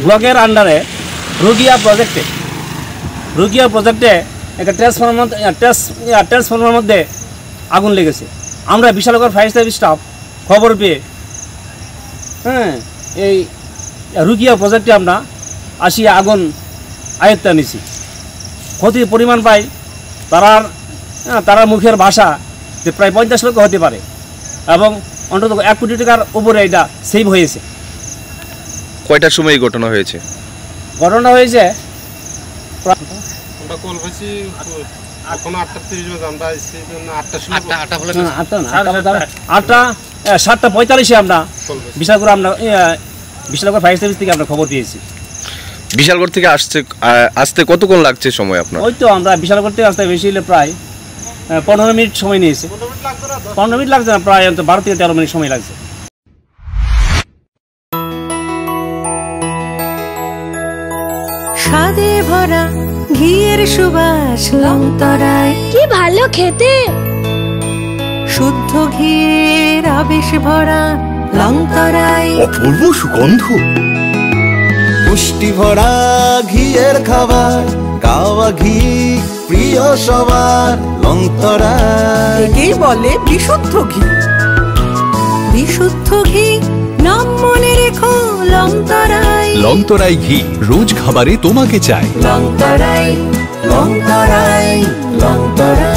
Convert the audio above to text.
ব্লকের আন্ডারে রুগিয়া প্রজেক্টে একটা ট্রান্সফর্মার মধ্যে আগুন লেগেছে। আমরা বিশালগড় ফায়ার সার্ভিস স্টাফ খবর পেয়ে এই রুগিয়া প্রজেক্টে আমরা আসিয়া আগুন আয়ত্তে নিছি। ক্ষতির পরিমাণ পাই তারা মুখের ভাষা যে প্রায় 50 লক্ষ হতে পারে এবং অন্তত 1 কোটি টাকার উপরে এটা সেভ হয়েছে। কয়টার সময় এই ঘটনা হয়েছে? ঘটনা হয়েছে আটটা 7:45 আমরা বিশালগড় ফায়ার সার্ভিস থেকে আমরা খবর পেয়েছি। বিশালগড় থেকে আসতে কতক্ষণ লাগছে সময় আপনার? ওই তো আমরা বিশালগড় থেকে আসতে বেশি হলে প্রায় 15 মিনিট সময় নিয়েছে। 15 মিনিট লাগছে না, প্রায় 12 থেকে 13 মিনিট সময় লাগছে। স্বাদে ভরা ঘিয়ের সুবাস লংতরায়, কি ভালো খেতে। শুদ্ধ ঘিয়ের আবেশ ভরা লংতরায়, অপূর্ব সুগন্ধ। পুষ্টি ভরা ঘিয়ের খাবার, গাওয়া ঘি প্রিয় সবার লংতরায়। একেই বলে বিশুদ্ধ ঘি। বিশুদ্ধ ঘি নাম মনে রেখো লংতরায়। লংতরাই ঘি রোজ খাবারে তোমাকে চাই। লংতরায়, লংতরায়, লংতরায়।